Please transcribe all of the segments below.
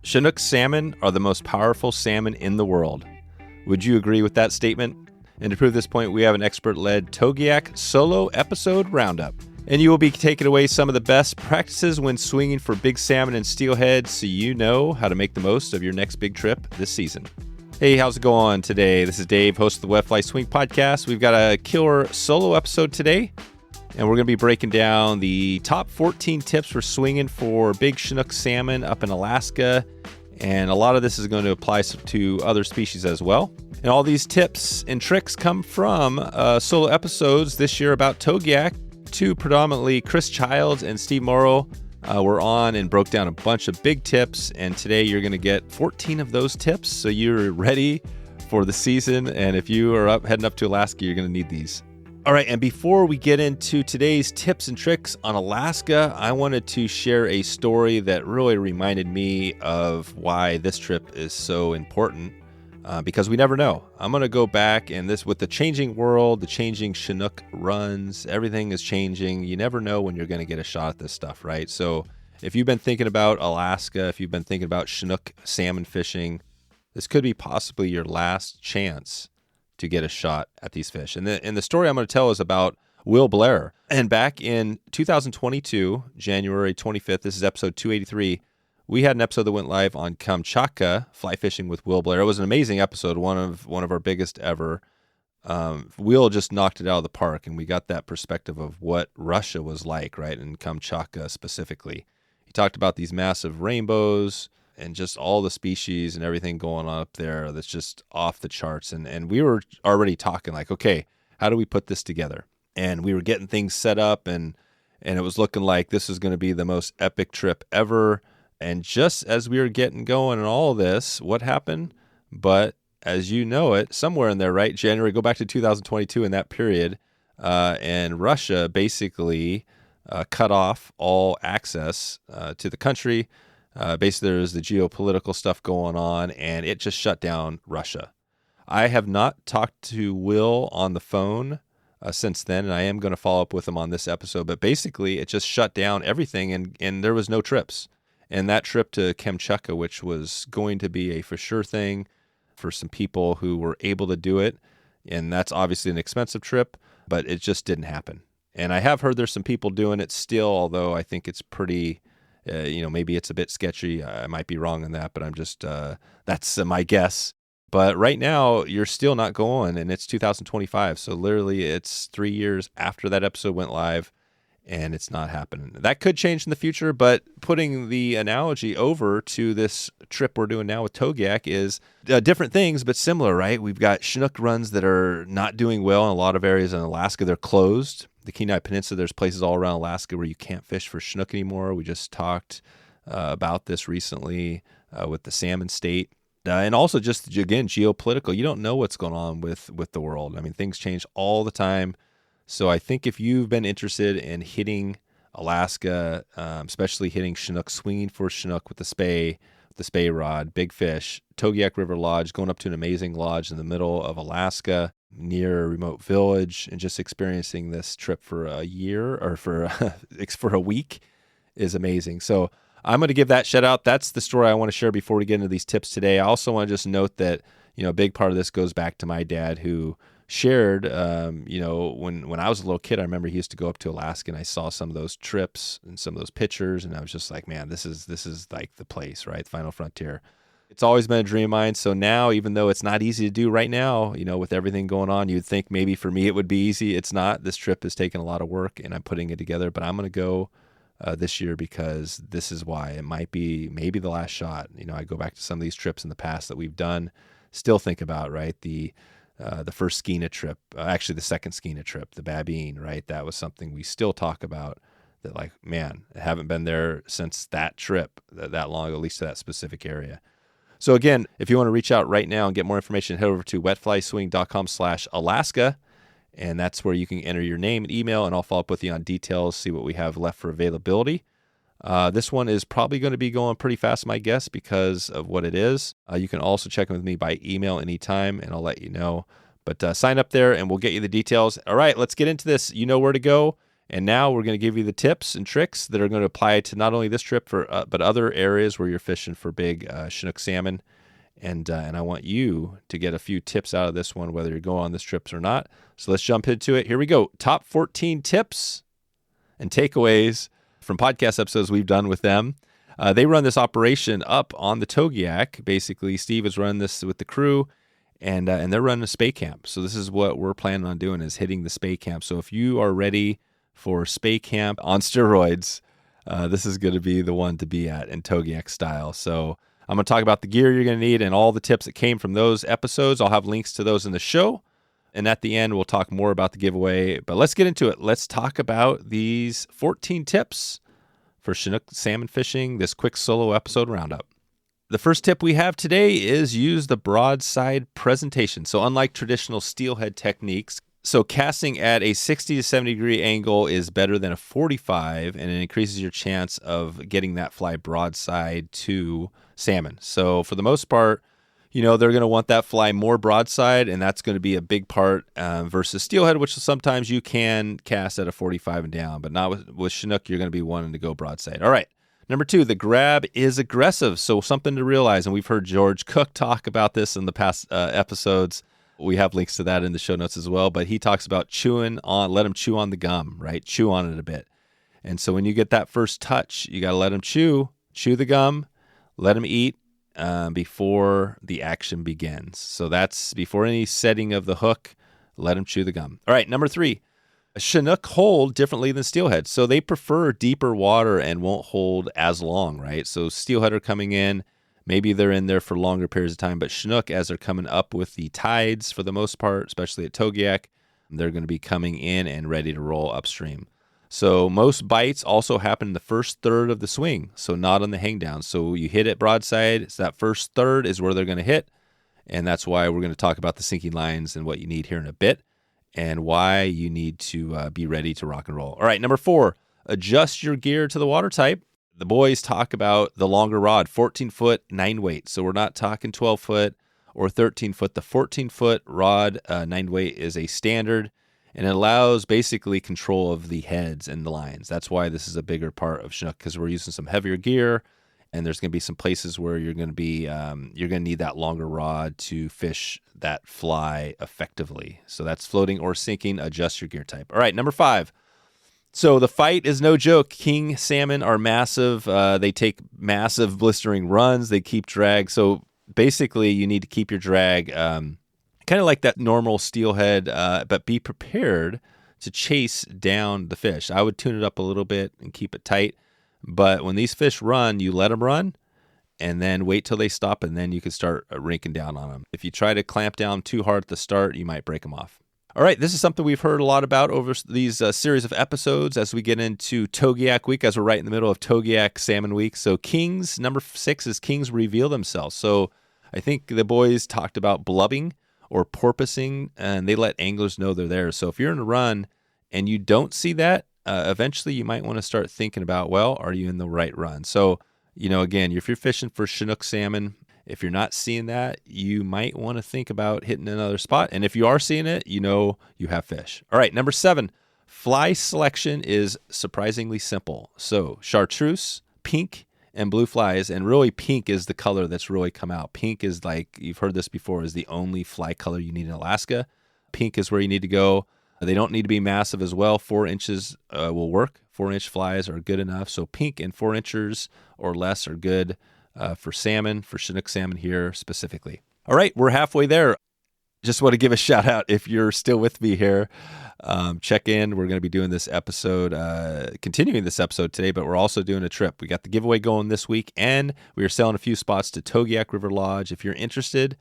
Chinook salmon are the most powerful salmon in the world. Would you agree with that statement? And to prove this point, we have an expert-led Togiak solo episode roundup. And you will be taking away some of the best practices when swinging for big salmon and steelhead so you know how to make the most of your next big trip this season. Hey, how's it going today? This is Dave, host of the Wet Fly Swing Podcast. We've got a killer solo episode today, and we're going to be breaking down the top 14 tips for swinging for big Chinook salmon up in Alaska. And a lot of this is going to apply to other species as well. And all these tips and tricks come from solo episodes this year about Togiak. Two predominantly, Chris Childs and Steve Morrow, were on and broke down a bunch of big tips. And today you're going to get 14 of those tips. So you're ready for the season. And if you are heading up to Alaska, you're going to need these. All right, and before we get into today's tips and tricks on Alaska, I wanted to share a story that really reminded me of why this trip is so important, because we never know. I'm going to go back, and this with the changing world, the changing Chinook runs, everything is changing. You never know when you're going to get a shot at this stuff, right? So if you've been thinking about Alaska, if you've been thinking about Chinook salmon fishing, this could be possibly your last chance to get a shot at these fish. And the story I'm going to tell is about Will Blair. And back in 2022, January 25th, this is episode 283, we had an episode that went live on Kamchatka, fly fishing with Will Blair. It was an amazing episode, one of our biggest ever. Will just knocked it out of the park, and we got that perspective of what Russia was like, right, in Kamchatka specifically. He talked about these massive rainbows, and just all the species and everything going on up there that's just off the charts. And we were already talking like, okay, how do we put this together? And we were getting things set up, and it was looking like this was going to be the most epic trip ever. And just as we were getting going and all this, what happened? But as you know it, somewhere in there, right, January, go back to 2022 in that period, and Russia basically cut off all access to the country. Basically, there's the geopolitical stuff going on, and it just shut down Russia. I have not talked to Will on the phone since then, and I am going to follow up with him on this episode. But basically, it just shut down everything, and there was no trips. And that trip to Kamchatka, which was going to be a for sure thing for some people who were able to do it, and that's obviously an expensive trip, but it just didn't happen. And I have heard there's some people doing it still, although I think it's pretty... maybe it's a bit sketchy. I might be wrong on that, but I'm just, that's my guess. But right now, you're still not going, and it's 2025. So literally, it's 3 years after that episode went live, and it's not happening. That could change in the future, but putting the analogy over to this trip we're doing now with Togiak is different things, but similar, right? We've got Chinook runs that are not doing well in a lot of areas in Alaska. They're closed. The Kenai Peninsula, there's places all around Alaska where you can't fish for Chinook anymore. We just talked about this recently with the salmon state. And also just, again, geopolitical. You don't know what's going on with the world. I mean, things change all the time. So I think if you've been interested in hitting Alaska, especially hitting Chinook, swinging for Chinook with the Spey rod, big fish, Togiak River Lodge, going up to an amazing lodge in the middle of Alaska, near a remote village, and just experiencing this trip for a year or for a week is amazing. So I'm going to give that shout out. That's the story I want to share before we get into these tips today. I also want to just note that, a big part of this goes back to my dad, who shared, when I was a little kid, I remember he used to go up to Alaska, and I saw some of those trips and some of those pictures, and I was just like, man, this is like the place, right? The final frontier. It's always been a dream of mine. So now, even though it's not easy to do right now, with everything going on, you'd think maybe for me it would be easy. It's not. This trip has taken a lot of work, and I'm putting it together. But I'm going to go this year because this is why. It might be maybe the last shot. I go back to some of these trips in the past that we've done. Still think about, right, the first Skeena trip, actually the second Skeena trip, the Babine, right? That was something we still talk about. That, like, man, I haven't been there since that trip that long, at least to that specific area. So again, if you want to reach out right now and get more information, head over to wetflyswing.com/Alaska, and that's where you can enter your name and email, and I'll follow up with you on details, see what we have left for availability. This one is probably going to be going pretty fast, my guess, because of what it is. You can also check in with me by email anytime, and I'll let you know. But sign up there, and we'll get you the details. All right, let's get into this. You know where to go. And now we're going to give you the tips and tricks that are going to apply to not only this trip, but other areas where you're fishing for big Chinook salmon. And I want you to get a few tips out of this one, whether you're going on this trip or not. So let's jump into it. Here we go. Top 14 tips and takeaways from podcast episodes we've done with them. They run this operation up on the Togiak. Basically, Steve is running this with the crew, and they're running a Spey camp. So this is what we're planning on doing, is hitting the Spey camp. So if you are ready for Spey camp on steroids, this is going to be the one to be at in Togiak style. So I'm going to talk about the gear you're going to need and all the tips that came from those episodes. I'll have links to those in the show. And at the end, we'll talk more about the giveaway. But let's get into it. Let's talk about these 14 tips for Chinook salmon fishing, this quick solo episode roundup. The first tip we have today is use the broadside presentation. So unlike traditional steelhead techniques, so casting at a 60 to 70 degree angle is better than a 45, and it increases your chance of getting that fly broadside to salmon. So for the most part, they're going to want that fly more broadside, and that's going to be a big part versus steelhead, which sometimes you can cast at a 45 and down, but not with Chinook. You're going to be wanting to go broadside. All right. Number 2, the grab is aggressive. So something to realize, and we've heard George Cook talk about this in the past episodes. We have links to that in the show notes as well, but he talks about let them chew on the gum, right? Chew on it a bit. And so when you get that first touch, you got to let them chew the gum, let them eat before the action begins. So that's before any setting of the hook, let them chew the gum. All right, number 3, Chinook hold differently than steelhead. So they prefer deeper water and won't hold as long, right? So steelhead are coming in, maybe they're in there for longer periods of time, but Chinook, as they're coming up with the tides for the most part, especially at Togiak, they're going to be coming in and ready to roll upstream. So most bites also happen in the first third of the swing, so not on the hang down. So you hit it broadside, so that first third is where they're going to hit, and that's why we're going to talk about the sinking lines and what you need here in a bit, and why you need to be ready to rock and roll. All right, number 4, adjust your gear to the water type. The boys talk about the longer rod, 14-foot 9-weight. So we're not talking 12-foot or 13-foot. The 14-foot rod 9-weight is a standard, and it allows basically control of the heads and the lines. That's why this is a bigger part of Chinook, because we're using some heavier gear, and there's going to be some places where you're going to need that longer rod to fish that fly effectively. So that's floating or sinking. Adjust your gear type. All right, number 5. So the fight is no joke. King salmon are massive. They take massive blistering runs. They keep drag. So basically, you need to keep your drag kind of like that normal steelhead, but be prepared to chase down the fish. I would tune it up a little bit and keep it tight. But when these fish run, you let them run and then wait till they stop, and then you can start rinking down on them. If you try to clamp down too hard at the start, you might break them off. All right, this is something we've heard a lot about over these series of episodes as we get into Togiak week, as we're right in the middle of Togiak salmon week. So kings, number 6 is kings reveal themselves. So I think the boys talked about blubbing or porpoising, and they let anglers know they're there. So if you're in a run and you don't see that, eventually you might want to start thinking about, well, are you in the right run? So, again, if you're fishing for Chinook salmon, if you're not seeing that, you might want to think about hitting another spot. And if you are seeing it, you have fish. All right, number 7, fly selection is surprisingly simple. So chartreuse, pink, and blue flies, and really pink is the color that's really come out. Pink is, like, you've heard this before, is the only fly color you need in Alaska. Pink is where you need to go. They don't need to be massive as well. 4 inches will work. 4-inch flies are good enough. So pink and 4 inches or less are good for salmon, for Chinook salmon here specifically. All right, we're halfway there. Just want to give a shout out if you're still with me here. Check in. We're going to be doing this episode, continuing this episode today, but we're also doing a trip. We got the giveaway going this week, and we are selling a few spots to Togiak River Lodge. If you're interested,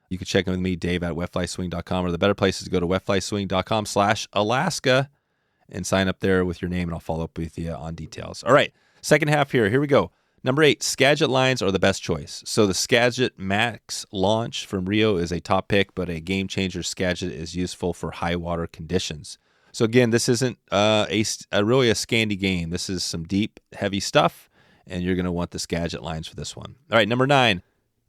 you can check in with me, Dave, at wetflyswing.com, or the better place is to go to wetflyswing.com/Alaska and sign up there with your name, and I'll follow up with you on details. All right, second half here. Here we go. Number 8, Skagit lines are the best choice. So the Skagit Max launch from Rio is a top pick, but a game changer Skagit is useful for high water conditions. So again, this isn't really a Scandi game. This is some deep, heavy stuff, and you're going to want the Skagit lines for this one. All right, number 9,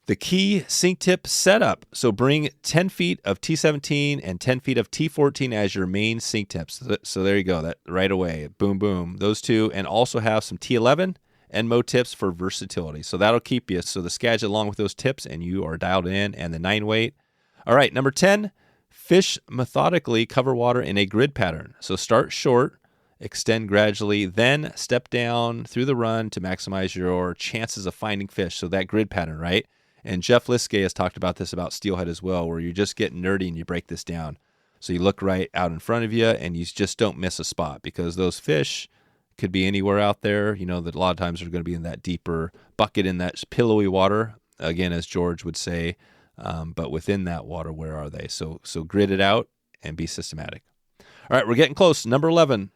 The key sink tip setup. So bring 10 feet of T17 and 10 feet of T14 as your main sink tips. So there you go. That right away. Boom, boom. Those two. And also have some T11 and Mo tips for versatility. So that'll keep you. So the Skagit along with those tips and you are dialed in, and the 9 weight. All right, number 10, fish methodically, cover water in a grid pattern. So start short, extend gradually, then step down through the run to maximize your chances of finding fish. So that grid pattern, right? And Jeff Liskay has talked about this about steelhead as well, where you just get nerdy and you break this down. So you look right out in front of you and you just don't miss a spot, because those fish could be anywhere out there. You know that a lot of times they're going to be in that deeper bucket, in that pillowy water. Again, as George would say, but within that water, where are they? So grid it out and be systematic. All right, we're getting close. Number 11.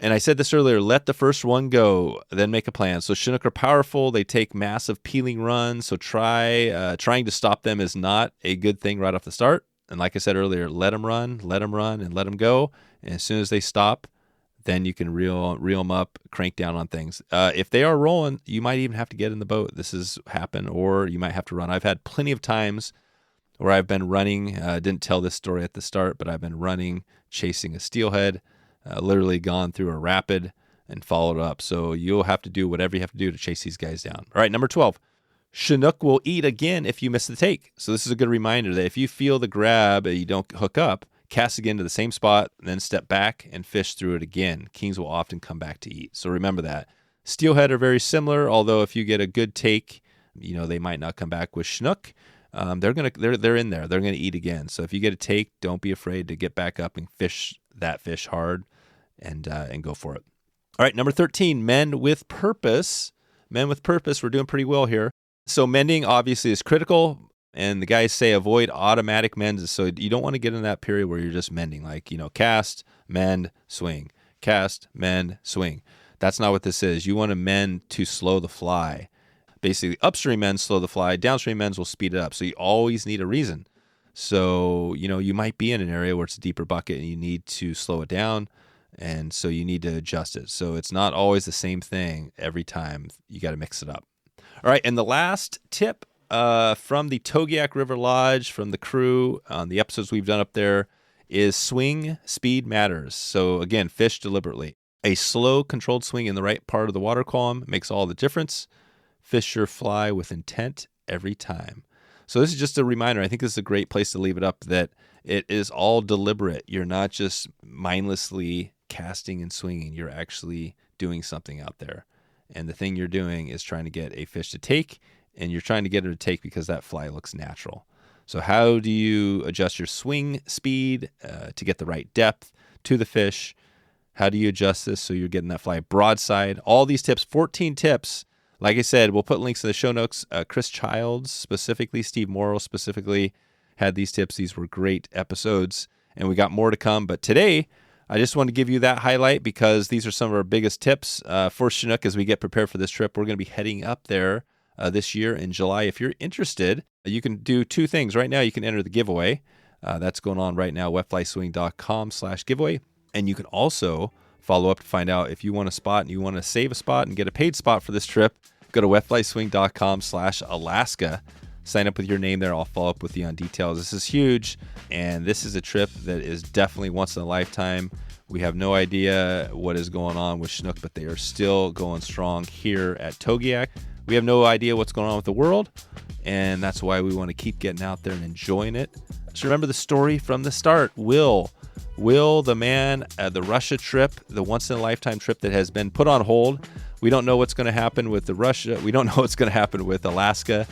And I said this earlier, let the first one go, then make a plan. So Chinook are powerful. They take massive peeling runs. So trying to stop them is not a good thing right off the start. And like I said earlier, let them run, and let them go. And as soon as they stop, then you can reel them up, crank down on things. If they are rolling, you might even have to get in the boat. This has happened, or you might have to run. I've had plenty of times where I've been running. Didn't tell this story at the start, but I've been running, chasing a steelhead, literally gone through a rapid and followed up. So you'll have to do whatever you have to do to chase these guys down. All right, number 12. Chinook will eat again if you miss the take. So this is a good reminder that if you feel the grab and you don't hook up, cast again to the same spot, and then step back and fish through it again. Kings will often come back to eat. So remember that. Steelhead are very similar, although if you get a good take, they might not come back. With Chinook, they're in there. They're gonna eat again. So if you get a take, don't be afraid to get back up and fish that fish hard, and go for it. All right, number 13, mend with purpose. Men with purpose. We're doing pretty well here. So mending obviously is critical, and the guys say avoid automatic mends. So you don't want to get in that period where you're just mending, like cast, mend, swing, cast, mend, swing. That's not what this is. You want to mend to slow the fly. Basically, upstream mends slow the fly. Downstream mends will speed it up. So you always need a reason. So, you might be in an area where it's a deeper bucket and you need to slow it down, and so you need to adjust it. So it's not always the same thing every time. You got to mix it up. All right, and the last tip from the Togiak River Lodge, from the crew on the episodes we've done up there, is swing speed matters. So again, fish deliberately. A slow, controlled swing in the right part of the water column makes all the difference. Fish your fly with intent every time. So this is just a reminder. I think this is a great place to leave it up, that it is all deliberate. You're not just mindlessly casting and swinging. You're actually doing something out there. And the thing you're doing is trying to get a fish to take, and you're trying to get her to take because that fly looks natural. So how do you adjust your swing speed to get the right depth to the fish? How do you adjust this so you're getting that fly broadside? All these tips, 14 tips. Like I said, we'll put links in the show notes. Chris Childs specifically, Steve Morrill specifically had these tips. These were great episodes, and we got more to come. But today, I just want to give you that highlight because these are some of our biggest tips for Chinook as we get prepared for this trip. We're going to be heading up there this year in July. If you're interested, you can do two things. Right now, you can enter the giveaway. That's going on right now, wetflyswing.com/giveaway. And you can also follow up to find out if you want a spot and you want to save a spot and get a paid spot for this trip. Go to wetflyswing.com/Alaska. Sign up with your name there. I'll follow up with you on details. This is huge, and this is a trip that is definitely once in a lifetime. We have no idea what is going on with Chinook, but they are still going strong here at Togiak. We have no idea what's going on with the world, and that's why we want to keep getting out there and enjoying it. So remember the story from the start. Will, the man, the Russia trip, the once-in-a-lifetime trip that has been put on hold. We don't know what's going to happen with the Russia. We don't know what's going to happen with Alaska.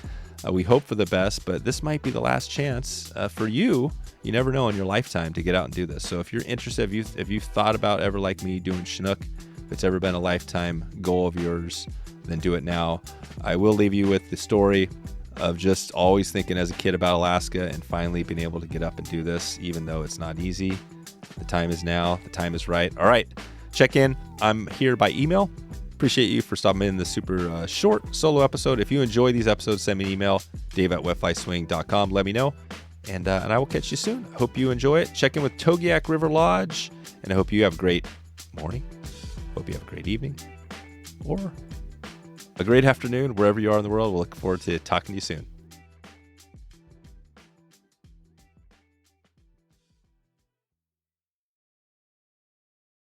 We hope for the best, but this might be the last chance for you. You never know in your lifetime to get out and do this. So if you're interested, if you've thought about ever like me doing Chinook, if it's ever been a lifetime goal of yours, then do it now. I will leave you with the story of just always thinking as a kid about Alaska and finally being able to get up and do this, even though it's not easy. The time is now. The time is right. All right. Check in. I'm here by email. Appreciate you for stopping in this super short solo episode. If you enjoy these episodes, send me an email, dave@wetflyswing.com. Let me know, and I will catch you soon. I hope you enjoy it. Check in with Togiak River Lodge, and I hope you have a great morning. Hope you have a great evening, or a great afternoon, wherever you are in the world. We'll look forward to talking to you soon.